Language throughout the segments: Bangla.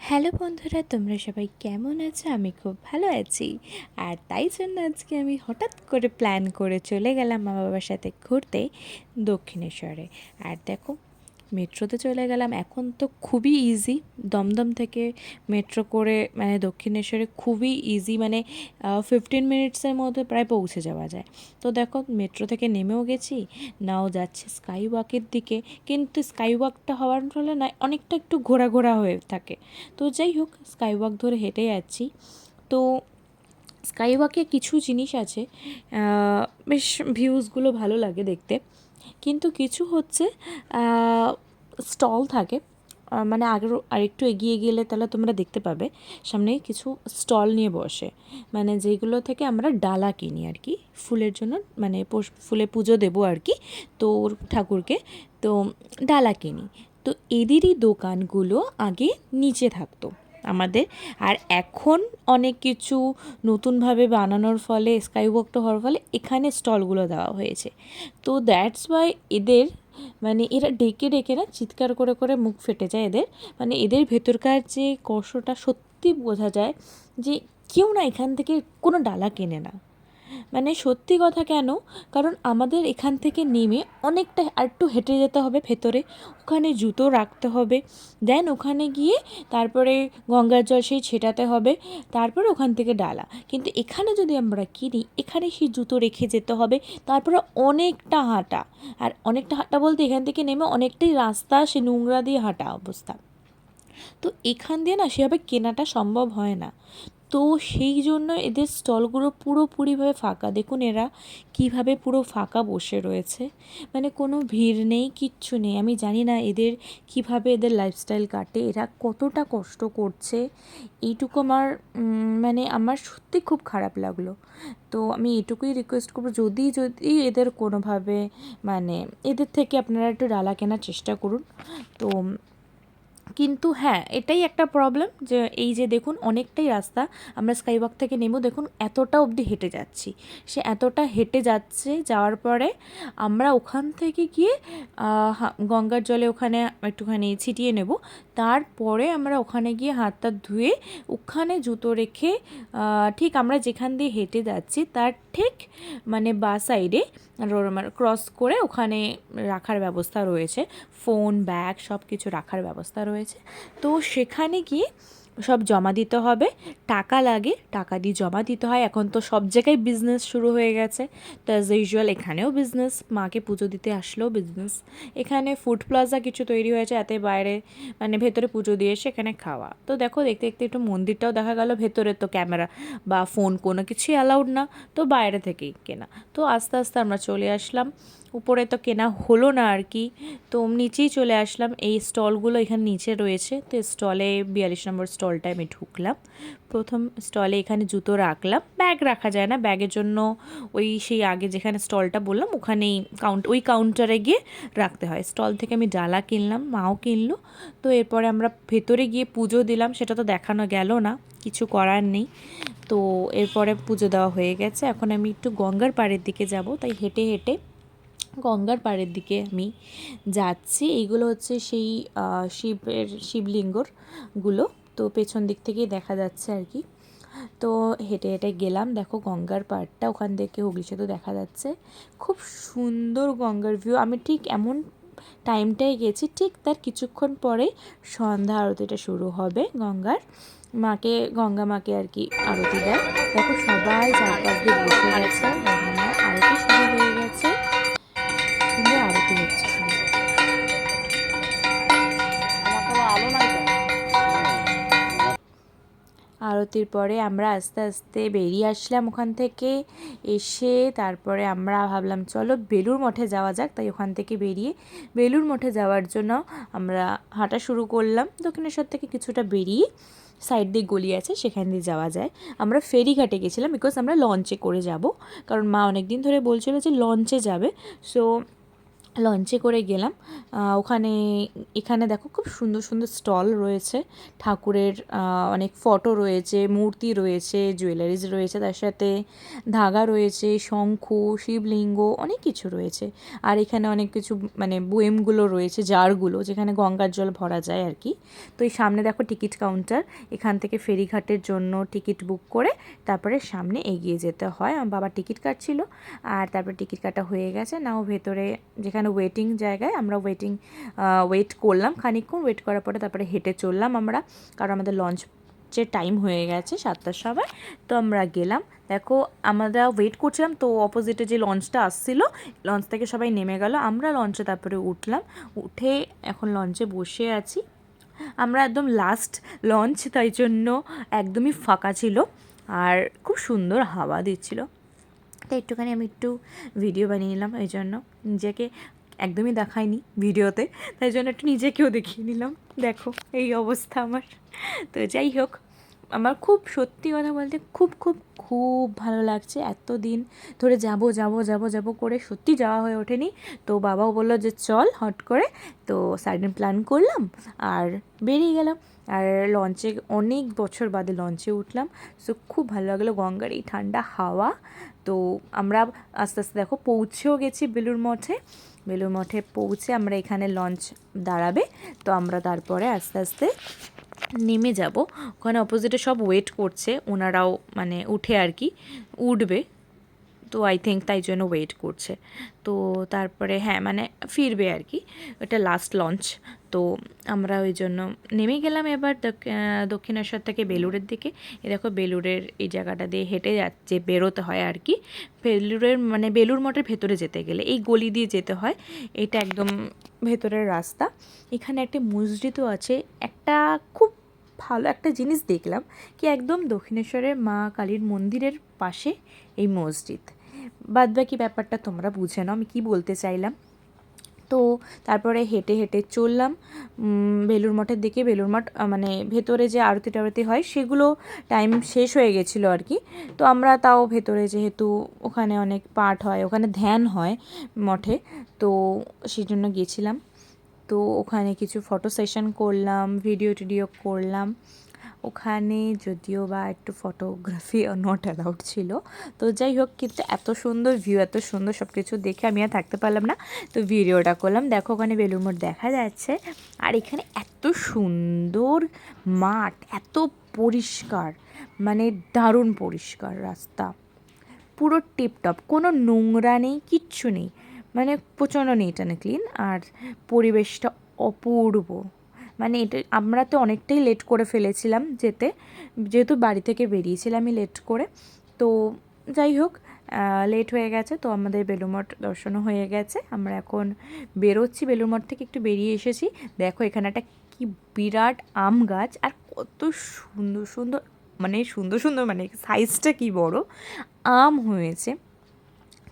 হ্যালো বন্ধুরা, তোমরা সবাই কেমন আছো? আমি খুব ভালো আছি। আর তাই জন্য আজকে আমি হঠাৎ করে প্ল্যান করে চলে গেলাম মা বাবার সাথে ঘুরতে দক্ষিণেশ্বরে। আর দেখো, মেট্রোতে চলে গেলাম। এখন তো খুবই ইজি, দমদম থেকে মেট্রো করে মানে দক্ষিণেশ্বরে খুবই ইজি, মানে 15 মিনিটসের মধ্যে প্রায় পৌঁছে যাওয়া যায়। তো দেখো, মেট্রো থেকে নেমেও গেছি, নাও যাচ্ছে স্কাই ওয়াকের দিকে। কিন্তু স্কাই ওয়াকটা হওয়ার ফলে না অনেকটা একটু ঘোরা ঘোরা হয়ে থাকে। তো যাই হোক, স্কাই ওয়াক ধরে হেঁটে যাচ্ছি। তো স্কাই ওয়াকে কিছু জিনিস আছে, বেশ ভিউজগুলো ভালো লাগে দেখতে। কিন্তু কিছু হচ্ছে স্টল থাকে, মানে আরেকটু এগিয়ে গেলে তাহলে তোমরা দেখতে পাবে সামনে কিছু স্টল নিয়ে বসে, মানে যেগুলো থেকে আমরা ডালা কিনি আর কি, ফুলের জন্য, মানে ফুলে পুজো দেবো আর কি, তো ঠাকুরকে। তো ডালা কিনি। তো এদেরই দোকানগুলো আগে নিচে থাকতো আমাদের। আর এখন অনেক কিছু নতুনভাবে বানানোর ফলে, স্কাইওয়াকটা হওয়ার ফলে এখানে স্টলগুলো দেওয়া হয়েছে। তো দ্যাটস ওয়াই এদের, মানে এরা ডেকে ডেকে না চিৎকার করে করে মুখ ফেটে যায় এদের। মানে এদের ভেতরকার যে কষ্টটা সত্যি বোঝা যায়, যে কেউ না এখান থেকে কোনো ডালা কেনে না। মানে সত্যি কথা, কেন? কারণ আমাদের এখান থেকে নেমে অনেকটা আরেকটু হেঁটে যেতে হবে ভেতরে, ওখানে জুতো রাখতে হবে, দেন ওখানে গিয়ে তারপরে গঙ্গার জল সেই ছেটাতে হবে, তারপরে ওখান থেকে ডালা। কিন্তু এখানে যদি আমরা কিনি, এখানে সেই জুতো রেখে যেতে হবে, তারপরে অনেকটা হাঁটা। আর অনেকটা হাঁটা বলতে এখান থেকে নেমে অনেকটাই রাস্তা, সে নোংরা দিয়ে হাঁটা অবস্থা। তো এখান দিয়ে না সেভাবে কেনাটা সম্ভব হয় না। তো সেই জন্য এদের স্টলগুলো পুরোপুরিভাবে ফাঁকা। দেখুন এরা কিভাবে পুরো ফাঁকা বসে রয়েছে, মানে কোনো ভিড় নেই, কিচ্ছু নেই। আমি জানি না এদের কিভাবে এদের লাইফস্টাইল কাটে, এরা কতটা কষ্ট করছে। এইটুকু আমার মানে আমার সত্যি খুব খারাপ লাগলো। তো আমি এটুকুই রিকোয়েস্ট করবো, যদি যদি এদের কোনোভাবে, মানে এদের থেকে আপনারা একটু ডালা কেনার চেষ্টা করুন। তো কিন্তু হ্যাঁ, এটাই একটা প্রবলেম, যে এই যে দেখুন অনেকটাই রাস্তা, আমরা স্কাইওয়াক থেকে নেমে দেখুন এতটা অবধি হেঁটে যাচ্ছি। সে এতটা হেঁটে যাচ্ছে, যাওয়ার পরে আমরা ওখান থেকে গিয়ে গঙ্গার জলে ওখানে একটুখানি ছিটিয়ে নেব। তারপরে আমরা ওখানে গিয়ে হাত টাত ধুয়ে ওখানে জুতো রেখে ঠিক আমরা যেখান দিয়ে হেঁটে যাচ্ছি তার ঠিক মানে বাঁ সাইডে ক্রস করে ওখানে রাখার ব্যবস্থা রয়েছে, ফোন ব্যাগ সব কিছু রাখার ব্যবস্থা রয়েছে। তো সেখানে গিয়ে সব জমা দিতে হবে, টাকা লাগে, টাকা দিয়ে জমা দিতে হয়। এখন তো সব জায়গায় বিজনেস শুরু হয়ে গেছে, তো অ্যাজ ইউজুয়াল এখানেও বিজনেস, মাকে পুজো দিতে আসলেও বিজনেস। এখানে ফুড প্লাজা কিছু তৈরি হয়েছে, এতে বাইরে মানে ভেতরে পুজো দিয়ে এসে এখানে খাওয়া। তো দেখো, দেখতে দেখতে একটু মন্দিরটাও দেখা গেল। ভেতরে তো ক্যামেরা বা ফোন কোনো কিছুই অ্যালাউড না, তো বাইরে থেকেই কেনা। তো আস্তে আস্তে আমরা চলে আসলাম উপরে, তো কেনা হলো না আর কি। তো নিচেই চলে আসলাম, এই স্টলগুলো এখানে নিচে রয়েছে। তো স্টলে 42 নম্বর স্টলটায় আমি ঢুকলাম। প্রথম স্টলে এখানে জুতো রাখলাম, ব্যাগ রাখা যায় না, ব্যাগের জন্য ওই সেই আগে যেখানে স্টলটা বললাম ওখানেই ওই কাউন্টারে গিয়ে রাখতে হয়। স্টল থেকে আমি ডালা কিনলাম, মাও কিনলো। তো এরপরে আমরা ভেতরে গিয়ে পুজো দিলাম, সেটা তো দেখানো গেল না, কিছু করার নেই। তো এরপরে পুজো দেওয়া হয়ে গেছে, এখন আমি একটু গঙ্গার পাড়ের দিকে যাব, তাই হেঁটে হেঁটে গঙ্গার পাড়ের দিকে আমি যাচ্ছি। এইগুলো হচ্ছে সেই শিবলিঙ্গরগুলো, তো পেছন দিক থেকেই দেখা যাচ্ছে আর কি। তো হেঁটে হেঁটে গেলাম, দেখো গঙ্গার পাড়টা, ওখান থেকে হুগলি সেতু দেখা যাচ্ছে, খুব সুন্দর গঙ্গার ভিউ। আমি ঠিক এমন টাইমটায় গেছি, ঠিক তার কিছুক্ষণ পরেই সন্ধ্যা আরতিটা শুরু হবে গঙ্গার মাকে, গঙ্গা মাকে আর কি আরতি দেয়। দেখো সবাই চারপাশ দিয়ে বসে গেছে, গঙ্গা মায়ের আরতি শুরু হয়ে গেছে, সুন্দর আরতি হচ্ছে সবাই। আরতির পরে আমরা আস্তে আস্তে বেরিয়ে আসলাম ওখান থেকে। এসে তারপরে আমরা ভাবলাম চলো বেলুড় মঠে যাওয়া যাক, তাই ওখান থেকে বেরিয়ে বেলুড় মঠে যাওয়ার জন্য আমরা হাঁটা শুরু করলাম। দক্ষিণেশ্বর থেকে কিছুটা বেরিয়ে সাইড দিয়ে গলি আছে, সেখান দিয়ে যাওয়া যায়। আমরা ফেরিঘাটে গেছিলাম, বিকজ আমরা লঞ্চে করে যাব, কারণ মা অনেক দিন ধরে বলছিল যে লঞ্চে যাবে। সো লঞ্চে করে গেলাম। ওখানে এখানে দেখো খুব সুন্দর সুন্দর স্টল রয়েছে, ঠাকুরের অনেক ফটো রয়েছে, মূর্তি রয়েছে, জুয়েলারিজ রয়েছে, তার সাথে ধাগা রয়েছে, শঙ্খ, শিবলিঙ্গ, অনেক কিছু রয়েছে। আর এখানে অনেক কিছু মানে বুয়েমগুলো রয়েছে, জারগুলো যেখানে গঙ্গার জল ভরা যায় আর কি। তো এই সামনে দেখো টিকিট কাউন্টার, এখান থেকে ফেরিঘাটের জন্য টিকিট বুক করে তারপরে সামনে এগিয়ে যেতে হয়। আমার বাবা টিকিট কাটছিল, আর তারপরে টিকিট কাটা হয়ে গেছে, নাও ভেতরে যেখানে ওয়েটিং জায়গায় আমরা ওয়েট করলাম খানিকক্ষণ। ওয়েট করার পরে তারপরে হেঁটে চললাম আমরা, কারণ আমাদের লঞ্চের টাইম হয়ে গেছে 7টার সময়। তো আমরা গেলাম, দেখো আমরা ওয়েট করছিলাম, তো অপোজিটে যে লঞ্চটা আসছিলো, লঞ্চ থেকে সবাই নেমে গেল, আমরা লঞ্চে তারপরে উঠলাম। উঠে এখন লঞ্চে বসে আছি। আমরা একদম লাস্ট লঞ্চ, তাই জন্য একদমই ফাঁকা ছিল আর খুব সুন্দর হাওয়া দিচ্ছিল। তো একটুখানি আমি একটু ভিডিও বানিয়ে নিলাম, এই জন্য নিজেকে একদমই দেখাইনি ভিডিওতে, তাই জন্য একটু নিজেকেও দেখিয়ে নিলাম। দেখো এই অবস্থা আমার। তো যাই হোক, আমার খুব সত্যি কথা বলতে খুব খুব খুব ভালো লাগছে। এতদিন ধরে যাব যাব যাব যাব করে সত্যি যাওয়া হয়ে ওঠেনি। তো বাবাও বললো যে চল হট করে, তো সাডেন প্ল্যান করলাম আর বেরিয়ে গেলাম। আর লঞ্চে অনেক বছর বাদে লঞ্চে উঠলাম, সো খুব ভালো লাগলো, গঙ্গার এই ঠান্ডা হাওয়া। তো আমরা আস্তে আস্তে দেখো পৌঁছেও গেছি বেলুড় মঠে। বেলুড় মঠে পৌঁছে আমরা এখানে লঞ্চ দাঁড়াবে, তো আমরা তারপরে আস্তে আস্তে নেমে যাব। ওখানে অপোজিটে সব ওয়েট করছে, ওনারাও মানে উঠে আর কি উঠবে, তো আই থিঙ্ক তাই জন্য ওয়েট করছে। তো তারপরে হ্যাঁ মানে ফিরবে আর কি, এটা লাস্ট লঞ্চ। তো আমরা ওই জন্য নেমে গেলাম এবার দক্ষিণেশ্বর থেকে বেলুড়ের দিকে। এ দেখো বেলুড়ের এই জায়গাটা দিয়ে হেঁটে যাচ্ছে, বেরোতে হয় আর কি। বেলুড়ের মানে বেলুড় মঠের ভেতরে যেতে গেলে এই গলি দিয়ে যেতে হয়, এটা একদম ভেতরের রাস্তা। এখানে একটা মসজিদও আছে। একটা খুব ভালো একটা জিনিস দেখলাম কি, একদম দক্ষিণেশ্বরের মা কালীর মন্দিরের পাশে এই মসজিদ। বাদবাকি ব্যাপারটা তোমরা বুঝে নাও আমি কী বলতে চাইলাম। তো তারপরে হেঁটে হেঁটে চললাম বেলুড় মঠের দিকে। বেলুড় মঠ মানে ভেতরে যে আরতি টারতি হয় সেগুলো টাইম শেষ হয়ে গেছিলো আর কি। তো আমরা তাও ভেতরে, যেহেতু ওখানে অনেক পাঠ হয়, ওখানে ধ্যান হয় মঠে, তো সেই জন্য গেছিলাম। তো ওখানে কিছু ফটো সেশন করলাম, ভিডিও টিডিও করলাম ওখানে, যদিও বা একটু ফটোগ্রাফি নট অ্যালাউড ছিল। তো যাই হোক, কিন্তু এত সুন্দর ভিউ, এত সুন্দর সব কিছু দেখে আমি আর থাকতে পারলাম না, তো ভিডিওটা করলাম। দেখো ওখানে বেলুড় মঠ দেখা যাচ্ছে, আর এখানে এত সুন্দর মাঠ, এত পরিষ্কার, মানে দারুণ পরিষ্কার রাস্তা, পুরো টিপটপ, কোনো নোংরা নেই, কিচ্ছু নেই, মানে প্রচণ্ড নিট অ্যান্ড ক্লিন। আর পরিবেশটা অপূর্ব। মানে এটা আমরা তো অনেকটাই লেট করে ফেলেছিলাম যেতে, যেহেতু বাড়ি থেকে বেরিয়েছিলাম আমি লেট করে। তো যাই হোক, লেট হয়ে গেছে, তো আমাদের বেলুড় মঠ দর্শনও হয়ে গেছে। আমরা এখন বেরোচ্ছি, বেলুড় মঠ থেকে একটু বেরিয়ে এসেছি। দেখো এখানে একটা কি বিরাট আম গাছ, আর কত সুন্দর সুন্দর, মানে সুন্দর সুন্দর মানে সাইজটা কি বড় আম হয়েছে।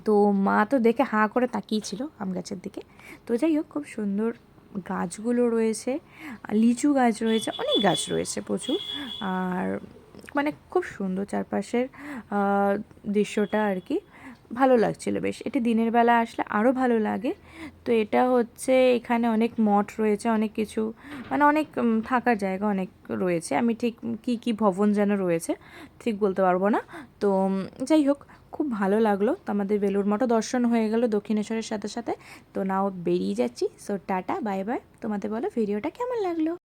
তো মা তো দেখে হাঁ করে তাকিয়েছিল আম গাছের দিকে। তো যাই হোক, খুব সুন্দর গাছগুলো রয়েছে, লিচু গাছ রয়েছে, অনেক গাছ রয়েছে প্রচুর। আর মানে খুব সুন্দর চারপাশের দৃশ্যটা আর কি, ভালো লাগছিল বেশ। এটা দিনের বেলা আসলে আরও ভালো লাগে। তো এটা হচ্ছে, এখানে অনেক মঠ রয়েছে, অনেক কিছু মানে অনেক থাকার জায়গা অনেক রয়েছে। আমি ঠিক কি কি ভবন যেন রয়েছে ঠিক বলতে পারবো না। তো যাই হোক, খুব ভালো লাগলো। তো আমাদের বেলুড় মঠও দর্শন হয়ে গেল দক্ষিণেশ্বরের সাথে সাথে। তো নাও বেরিয়ে যাচ্ছি। So tata, bye bye. তোমাদের বলো ভিডিওটা কেমন লাগলো।